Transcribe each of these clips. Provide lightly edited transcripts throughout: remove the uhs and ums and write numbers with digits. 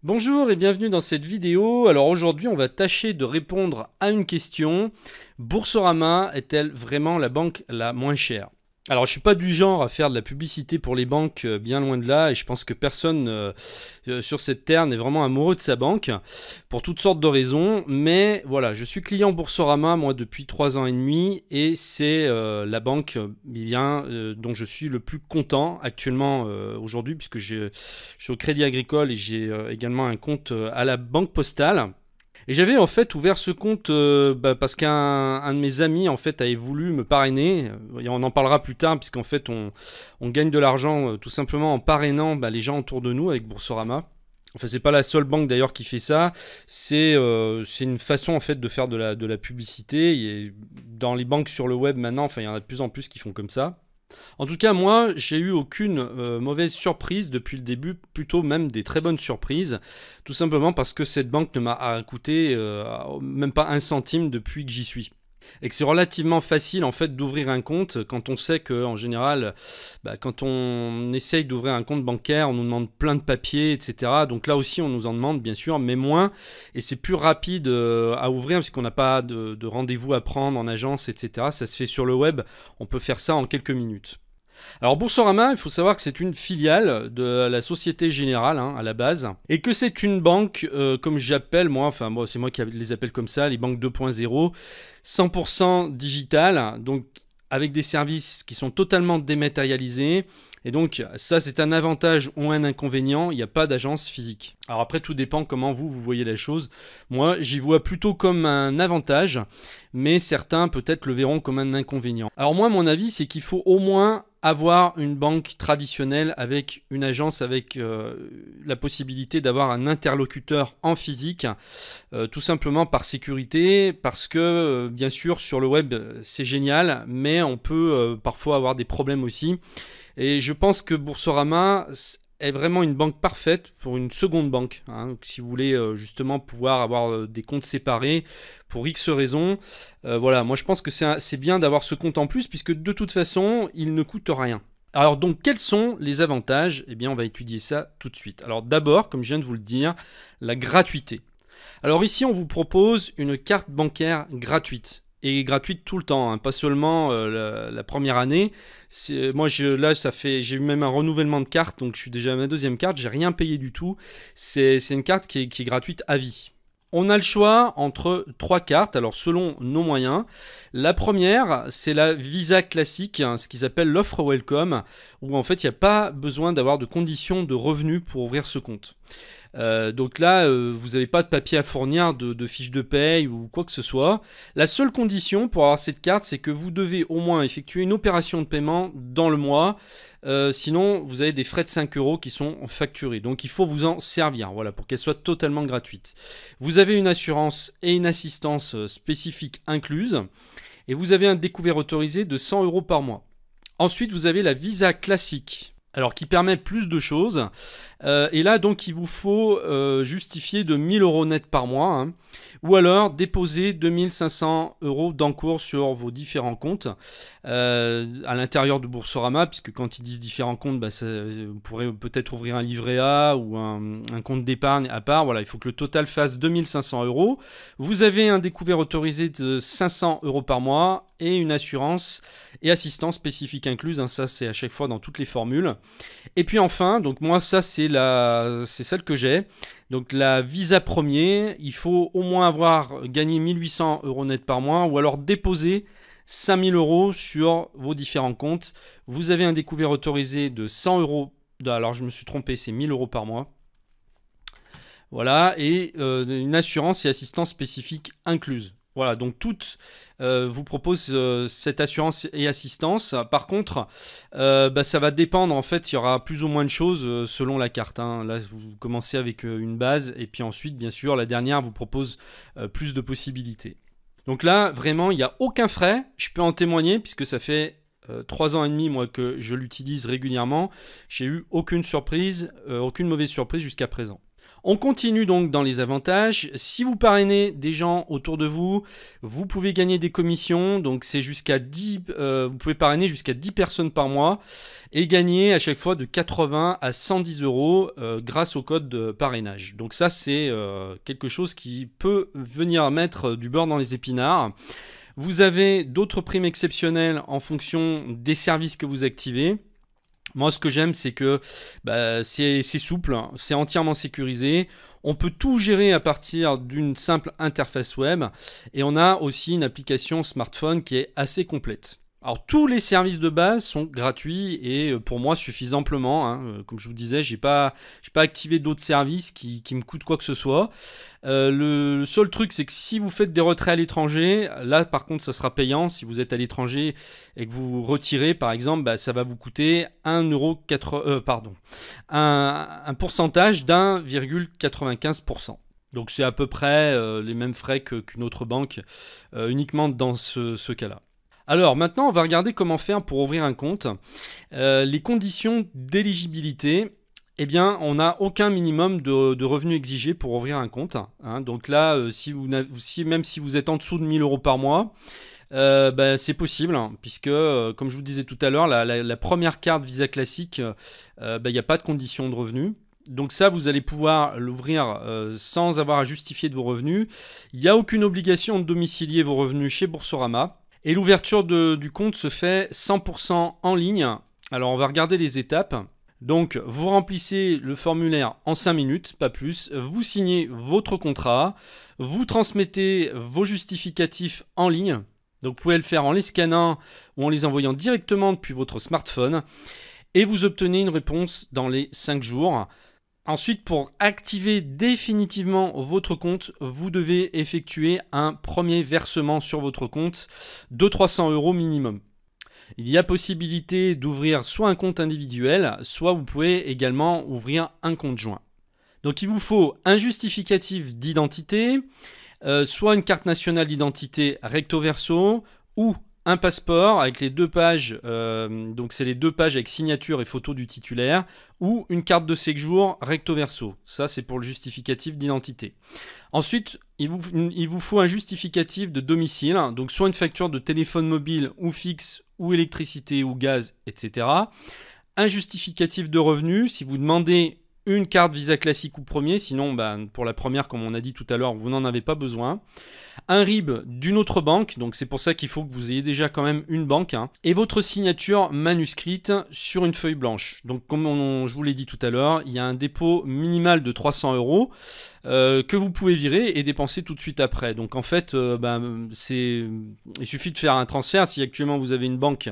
Bonjour et bienvenue dans cette vidéo. Alors aujourd'hui, on va tâcher de répondre à une question. Boursorama est-elle vraiment la banque la moins chère? Alors je suis pas du genre à faire de la publicité pour les banques, bien loin de là, et je pense que personne sur cette terre n'est vraiment amoureux de sa banque, pour toutes sortes de raisons, mais voilà, je suis client Boursorama, moi, depuis 3 ans et demi, et c'est la banque dont je suis le plus content actuellement aujourd'hui, puisque je suis au Crédit Agricole et j'ai également un compte à la Banque Postale. Et j'avais en fait ouvert ce compte parce qu'un de mes amis en fait avait voulu me parrainer. Et on en parlera plus tard puisqu'en fait on gagne de l'argent tout simplement en parrainant les gens autour de nous avec Boursorama. Enfin, c'est pas la seule banque d'ailleurs qui fait ça. C'est une façon en fait de faire de la publicité. Et dans les banques sur le web maintenant, enfin il y en a de plus en plus qui font comme ça. En tout cas, moi, j'ai eu aucune mauvaise surprise depuis le début, plutôt même des très bonnes surprises, tout simplement parce que cette banque ne m'a coûté même pas un centime depuis que j'y suis. Et que c'est relativement facile en fait d'ouvrir un compte quand on sait que en général, quand on essaye d'ouvrir un compte bancaire, on nous demande plein de papiers, etc. Donc là aussi, on nous en demande bien sûr, mais moins. Et c'est plus rapide à ouvrir parce qu'on n'a pas de rendez-vous à prendre en agence, etc. Ça se fait sur le web. On peut faire ça en quelques minutes. Alors Boursorama, il faut savoir que c'est une filiale de la Société Générale à la base, et que c'est une banque, comme j'appelle moi, enfin moi c'est moi qui les appelle comme ça, les banques 2.0, 100% digitales, donc avec des services qui sont totalement dématérialisés. Et donc ça c'est un avantage ou un inconvénient, il n'y a pas d'agence physique. Alors après tout dépend comment vous voyez la chose. Moi j'y vois plutôt comme un avantage, mais certains peut-être le verront comme un inconvénient. Alors moi mon avis c'est qu'il faut au moins avoir une banque traditionnelle avec une agence avec la possibilité d'avoir un interlocuteur en physique, tout simplement par sécurité, parce que bien sûr sur le web c'est génial, mais on peut parfois avoir des problèmes aussi. Et je pense que Boursorama est vraiment une banque parfaite pour une seconde banque. Si vous voulez justement pouvoir avoir des comptes séparés pour X raisons. Voilà, moi je pense que c'est bien d'avoir ce compte en plus puisque de toute façon, il ne coûte rien. Alors donc quels sont les avantages? Eh bien on va étudier ça tout de suite. Alors d'abord, comme je viens de vous le dire, la gratuité. Alors ici on vous propose une carte bancaire gratuite. Et gratuite tout le temps, pas seulement la première année. Moi, là, j'ai eu même un renouvellement de carte, donc je suis déjà à ma deuxième carte, j'ai rien payé du tout. C'est une carte qui est gratuite à vie. On a le choix entre 3 cartes, alors selon nos moyens. La première, c'est la Visa classique, ce qu'ils appellent l'offre Welcome, où en fait il n'y a pas besoin d'avoir de conditions de revenus pour ouvrir ce compte. Donc là, vous n'avez pas de papier à fournir, de fiche de paye ou quoi que ce soit. La seule condition pour avoir cette carte, c'est que vous devez au moins effectuer une opération de paiement dans le mois. Sinon, vous avez des frais de 5 € qui sont facturés. Donc il faut vous en servir, voilà, pour qu'elle soit totalement gratuite. Vous avez une assurance et une assistance spécifique incluses. Et vous avez un découvert autorisé de 100 € par mois. Ensuite, vous avez la Visa classique. Alors, qui permet plus de choses. Et là, donc, il vous faut justifier de 1000 € net par mois. Ou alors, déposer 2500 € d'encours sur vos différents comptes à l'intérieur de Boursorama, puisque quand ils disent différents comptes, vous pourrez peut-être ouvrir un livret A ou un compte d'épargne à part. Voilà, il faut que le total fasse 2500 €. Vous avez un découvert autorisé de 500 € par mois et une assurance et assistance spécifique incluse. Ça, c'est à chaque fois dans toutes les formules. Et puis enfin, donc moi, ça, c'est celle que j'ai. Donc la Visa premier, il faut au moins avoir gagné 1800 € net par mois ou alors déposer 5000 € sur vos différents comptes. Vous avez un découvert autorisé de 100 €. Alors je me suis trompé, c'est 1000 € par mois. Voilà, et une assurance et assistance spécifique incluse. Voilà, donc toutes vous proposent cette assurance et assistance. Par contre, ça va dépendre, en fait, il y aura plus ou moins de choses selon la carte. Là, vous commencez avec une base, et puis ensuite, bien sûr, la dernière vous propose plus de possibilités. Donc là, vraiment, il n'y a aucun frais. Je peux en témoigner, puisque ça fait 3 ans et demi, moi, que je l'utilise régulièrement. J'ai eu aucune surprise, aucune mauvaise surprise jusqu'à présent. On continue donc dans les avantages. Si vous parrainez des gens autour de vous, vous pouvez gagner des commissions. Donc c'est jusqu'à 10, vous pouvez parrainer jusqu'à 10 personnes par mois et gagner à chaque fois de 80 à 110 euros grâce au code de parrainage. Donc ça c'est quelque chose qui peut venir mettre du beurre dans les épinards. Vous avez d'autres primes exceptionnelles en fonction des services que vous activez. Moi, ce que j'aime, c'est que c'est souple, hein, c'est entièrement sécurisé. On peut tout gérer à partir d'une simple interface web. Et on a aussi une application smartphone qui est assez complète. Alors, tous les services de base sont gratuits et pour moi suffisent amplement. Hein. Comme je vous disais, j'ai pas activé d'autres services qui me coûtent quoi que ce soit. Le seul truc, c'est que si vous faites des retraits à l'étranger, là par contre, ça sera payant. Si vous êtes à l'étranger et que vous vous retirez, par exemple, ça va vous coûter un pourcentage d'1,95%. Donc c'est à peu près les mêmes frais qu'une autre banque, uniquement dans ce cas-là. Alors maintenant, on va regarder comment faire pour ouvrir un compte. Les conditions d'éligibilité, eh bien, on n'a aucun minimum de revenus exigés pour ouvrir un compte. Hein. Donc là, même si vous êtes en dessous de 1 000 euros par mois, c'est possible, hein, puisque, comme je vous disais tout à l'heure, la première carte Visa classique, il n'y a pas de condition de revenus. Donc ça, vous allez pouvoir l'ouvrir sans avoir à justifier de vos revenus. Il n'y a aucune obligation de domicilier vos revenus chez Boursorama. Et l'ouverture du compte se fait 100% en ligne. Alors on va regarder les étapes. Donc vous remplissez le formulaire en 5 minutes, pas plus. Vous signez votre contrat. Vous transmettez vos justificatifs en ligne. Donc vous pouvez le faire en les scannant ou en les envoyant directement depuis votre smartphone. Et vous obtenez une réponse dans les 5 jours. Ensuite, pour activer définitivement votre compte, vous devez effectuer un premier versement sur votre compte de 300 euros minimum. Il y a possibilité d'ouvrir soit un compte individuel, soit vous pouvez également ouvrir un compte joint. Donc il vous faut un justificatif d'identité, soit une carte nationale d'identité recto verso, ou un passeport avec les 2 pages, donc c'est les 2 pages avec signature et photo du titulaire, ou une carte de séjour recto verso. Ça, c'est pour le justificatif d'identité. Ensuite, il vous faut un justificatif de domicile, donc soit une facture de téléphone mobile ou fixe, ou électricité ou gaz, etc. Un justificatif de revenus, si vous demandez une carte Visa classique ou premier, sinon pour la première, comme on a dit tout à l'heure, vous n'en avez pas besoin. Un RIB d'une autre banque, donc c'est pour ça qu'il faut que vous ayez déjà quand même une banque, hein, et votre signature manuscrite sur une feuille blanche. Donc comme je vous l'ai dit tout à l'heure, il y a un dépôt minimal de 300 euros que vous pouvez virer et dépenser tout de suite après. Donc en fait, il suffit de faire un transfert. Si actuellement vous avez une banque,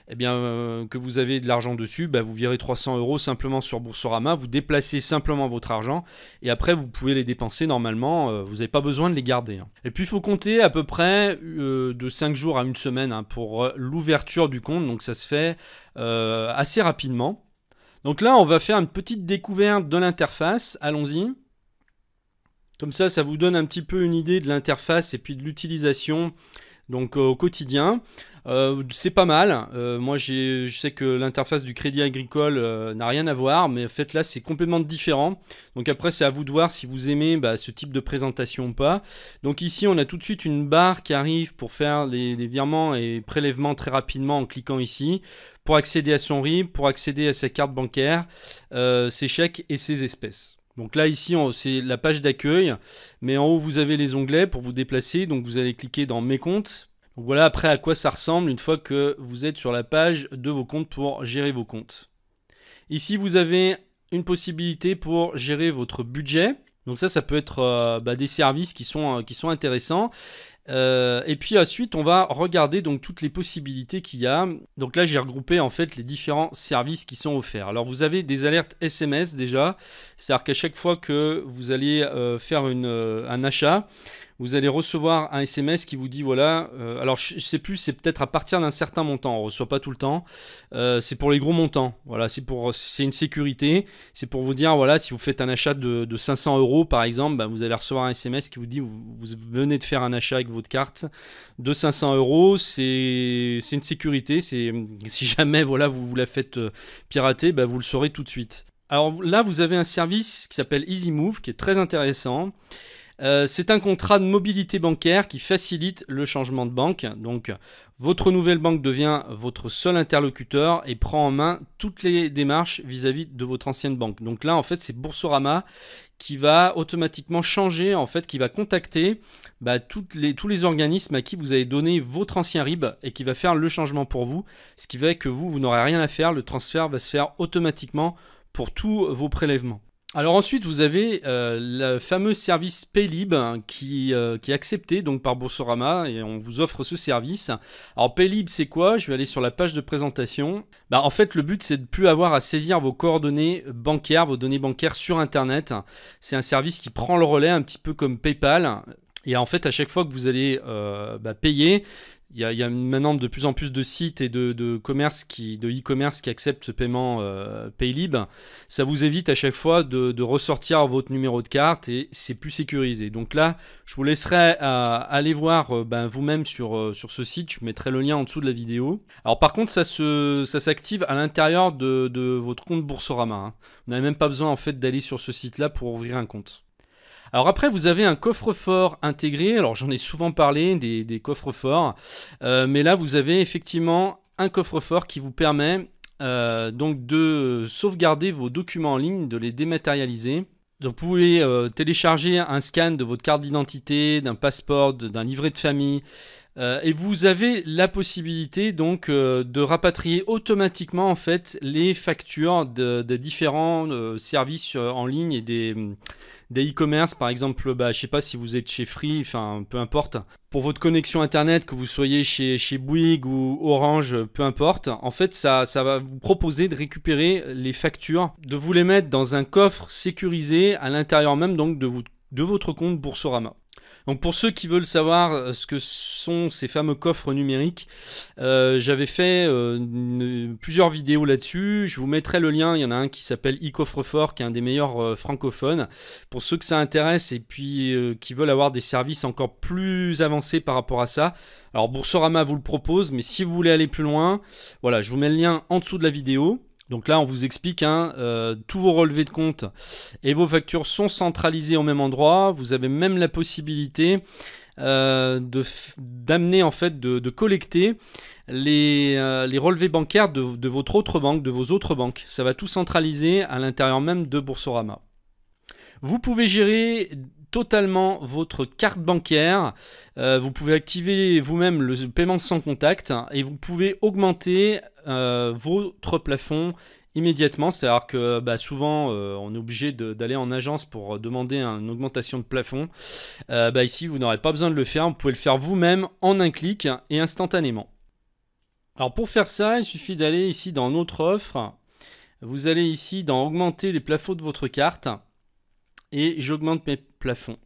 que vous avez de l'argent dessus, vous virez 300 euros simplement sur Boursorama, vous déplacez simplement votre argent et après vous pouvez les dépenser normalement, vous n'avez pas besoin de les garder. Hein. Et puis il faut compter à peu près de 5 jours à 1 semaine, hein, pour l'ouverture du compte, donc ça se fait assez rapidement. Donc là on va faire une petite découverte de l'interface, allons-y. Comme ça vous donne un petit peu une idée de l'interface et puis de l'utilisation donc au quotidien. C'est pas mal. Moi, je sais que l'interface du Crédit Agricole n'a rien à voir, mais en fait là, c'est complètement différent. Donc après, c'est à vous de voir si vous aimez ce type de présentation ou pas. Donc ici, on a tout de suite une barre qui arrive pour faire les virements et prélèvements très rapidement en cliquant ici, pour accéder à son RIB, pour accéder à sa carte bancaire, ses chèques et ses espèces. Donc là, ici, c'est la page d'accueil, mais en haut, vous avez les onglets pour vous déplacer. Donc vous allez cliquer dans Mes comptes. Donc voilà après à quoi ça ressemble une fois que vous êtes sur la page de vos comptes pour gérer vos comptes. Ici, vous avez une possibilité pour gérer votre budget. Donc ça peut être des services qui sont intéressants. Et puis ensuite, on va regarder donc toutes les possibilités qu'il y a. Donc là, j'ai regroupé en fait les différents services qui sont offerts. Alors vous avez des alertes SMS déjà, c'est-à-dire qu'à chaque fois que vous allez faire un achat, vous allez recevoir un SMS qui vous dit voilà, alors je sais plus, c'est peut-être à partir d'un certain montant, on ne reçoit pas tout le temps, c'est pour les gros montants, voilà, c'est une sécurité, c'est pour vous dire voilà, si vous faites un achat de 500 euros par exemple, vous allez recevoir un SMS qui vous dit vous venez de faire un achat avec votre carte de 500 euros, c'est une sécurité, si jamais voilà, vous la faites pirater, vous le saurez tout de suite. Alors là, vous avez un service qui s'appelle EasyMove, qui est très intéressant. C'est un contrat de mobilité bancaire qui facilite le changement de banque. Donc, votre nouvelle banque devient votre seul interlocuteur et prend en main toutes les démarches vis-à-vis de votre ancienne banque. Donc là, en fait, c'est Boursorama qui va automatiquement changer, en fait, qui va contacter tous les organismes à qui vous avez donné votre ancien RIB et qui va faire le changement pour vous. Ce qui fait que vous n'aurez rien à faire. Le transfert va se faire automatiquement pour tous vos prélèvements. Alors ensuite, vous avez le fameux service Paylib qui est accepté donc par Boursorama et on vous offre ce service. Alors Paylib, c'est quoi? Je vais aller sur la page de présentation. En fait, le but, c'est de ne plus avoir à saisir vos coordonnées bancaires, vos données bancaires sur Internet. C'est un service qui prend le relais un petit peu comme PayPal. Et en fait, à chaque fois que vous allez payer, il y a maintenant de plus en plus de sites et de e-commerce qui acceptent ce paiement Paylib. Ça vous évite à chaque fois de ressortir votre numéro de carte et c'est plus sécurisé. Donc là, je vous laisserai aller voir vous-même sur ce site. Je mettrai le lien en dessous de la vidéo. Alors par contre, ça s'active à l'intérieur de votre compte Boursorama, hein. Vous n'avez même pas besoin en fait d'aller sur ce site-là pour ouvrir un compte. Alors après, vous avez un coffre-fort intégré. Alors j'en ai souvent parlé des coffres-forts. Mais là, vous avez effectivement un coffre-fort qui vous permet donc de sauvegarder vos documents en ligne, de les dématérialiser. Donc, vous pouvez télécharger un scan de votre carte d'identité, d'un passeport, d'un livret de famille. Et vous avez la possibilité donc de rapatrier automatiquement en fait les factures de différents services en ligne et des e-commerce, par exemple, je sais pas si vous êtes chez Free, enfin peu importe, pour votre connexion internet, que vous soyez chez Bouygues ou Orange, peu importe, en fait ça va vous proposer de récupérer les factures, de vous les mettre dans un coffre sécurisé à l'intérieur même donc de votre compte Boursorama. Donc pour ceux qui veulent savoir ce que sont ces fameux coffres numériques, j'avais fait plusieurs vidéos là-dessus. Je vous mettrai le lien, il y en a un qui s'appelle e-coffrefort, qui est un des meilleurs francophones. Pour ceux que ça intéresse et puis qui veulent avoir des services encore plus avancés par rapport à ça, alors Boursorama vous le propose, mais si vous voulez aller plus loin, voilà, je vous mets le lien en dessous de la vidéo. Donc là, on vous explique, tous vos relevés de compte et vos factures sont centralisés au même endroit. Vous avez même la possibilité d'amener, en fait, de collecter les relevés bancaires de votre autre banque, de vos autres banques. Ça va tout centraliser à l'intérieur même de Boursorama. Vous pouvez gérer totalement votre carte bancaire, vous pouvez activer vous-même le paiement sans contact et vous pouvez augmenter votre plafond immédiatement. C'est-à-dire que souvent on est obligé d'aller en agence pour demander une augmentation de plafond. Ici vous n'aurez pas besoin de le faire, vous pouvez le faire vous-même en un clic et instantanément. Alors pour faire ça, il suffit d'aller ici dans notre offre, vous allez ici dans augmenter les plafonds de votre carte. Et j'augmente mes plafonds.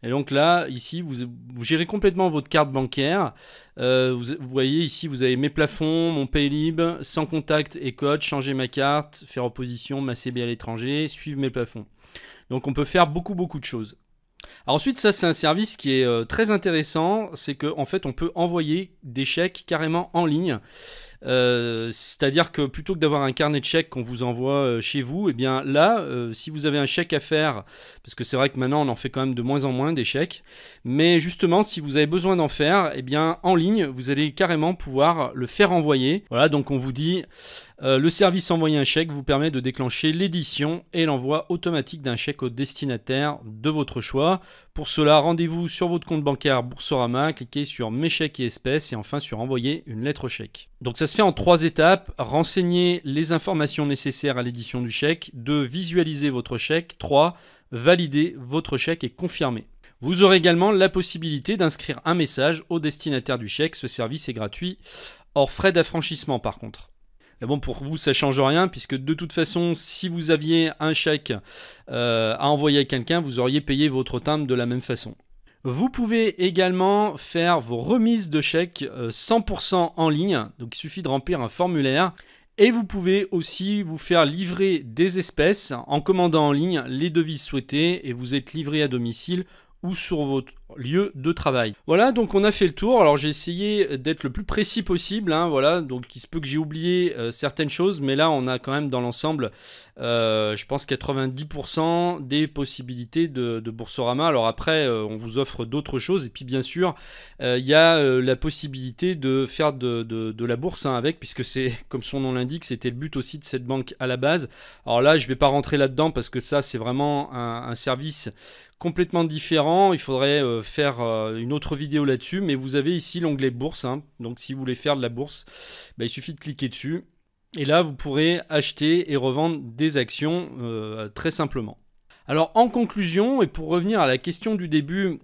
Et donc là, ici, vous gérez complètement votre carte bancaire. Vous voyez ici, vous avez mes plafonds, mon Paylib, sans contact et code, changer ma carte, faire opposition, ma CB à l'étranger, suivre mes plafonds. Donc on peut faire beaucoup de choses. Alors ensuite, ça c'est un service qui est très intéressant. C'est qu'en fait, on peut envoyer des chèques carrément en ligne. C'est-à-dire que plutôt que d'avoir un carnet de chèques qu'on vous envoie chez vous, et bien là, si vous avez un chèque à faire, parce que c'est vrai que maintenant on en fait quand même de moins en moins des chèques, mais justement si vous avez besoin d'en faire, et bien en ligne, vous allez carrément pouvoir le faire envoyer. Voilà, donc on vous dit, le service envoyer un chèque vous permet de déclencher l'édition et l'envoi automatique d'un chèque au destinataire de votre choix. Pour cela, rendez-vous sur votre compte bancaire Boursorama, cliquez sur mes chèques et espèces et enfin sur envoyer une lettre chèque. Donc ça se fait en 3 étapes. Renseigner les informations nécessaires à l'édition du chèque. 2. Visualiser votre chèque. 3. Valider votre chèque et confirmer. Vous aurez également la possibilité d'inscrire un message au destinataire du chèque. Ce service est gratuit, hors frais d'affranchissement par contre. Mais bon, pour vous, ça ne change rien, puisque de toute façon, si vous aviez un chèque à envoyer à quelqu'un, vous auriez payé votre timbre de la même façon. Vous pouvez également faire vos remises de chèques 100% en ligne, donc il suffit de remplir un formulaire. Et vous pouvez aussi vous faire livrer des espèces en commandant en ligne les devises souhaitées et vous êtes livré à domicile ou sur votre lieu de travail. Voilà, donc on a fait le tour. Alors j'ai essayé d'être le plus précis possible, hein, voilà, donc il se peut que j'ai oublié certaines choses, mais là on a quand même dans l'ensemble, je pense 90% des possibilités de Boursorama. Alors après, on vous offre d'autres choses, et puis bien sûr, il y a la possibilité de faire de la bourse hein, avec, puisque c'est, comme son nom l'indique, c'était le but aussi de cette banque à la base. Alors là, je ne vais pas rentrer là-dedans, parce que ça, c'est vraiment un service complètement différent. Il faudrait faire une autre vidéo là-dessus, mais vous avez ici l'onglet bourse, hein. Donc si vous voulez faire de la bourse, il suffit de cliquer dessus, et là vous pourrez acheter et revendre des actions très simplement. Alors en conclusion, et pour revenir à la question du début,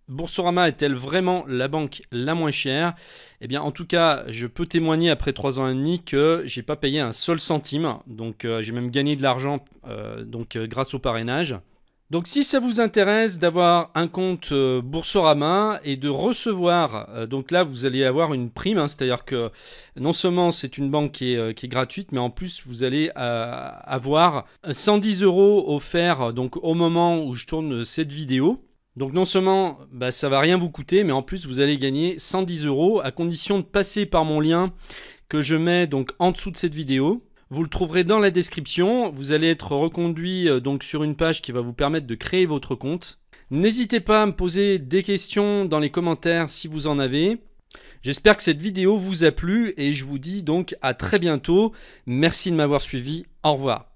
Boursorama est-elle vraiment la banque la moins chère? Eh bien en tout cas, je peux témoigner après 3 ans et demi que j'ai pas payé un seul centime, donc j'ai même gagné de l'argent grâce au parrainage. Donc si ça vous intéresse d'avoir un compte Boursorama et de recevoir, donc là vous allez avoir une prime, hein, c'est-à-dire que non seulement c'est une banque qui est gratuite, mais en plus vous allez avoir 110 € offerts donc, au moment où je tourne cette vidéo. Donc non seulement ça va rien vous coûter, mais en plus vous allez gagner 110 € à condition de passer par mon lien que je mets donc en dessous de cette vidéo. Vous le trouverez dans la description. Vous allez être reconduit donc sur une page qui va vous permettre de créer votre compte. N'hésitez pas à me poser des questions dans les commentaires si vous en avez. J'espère que cette vidéo vous a plu et je vous dis donc à très bientôt. Merci de m'avoir suivi. Au revoir.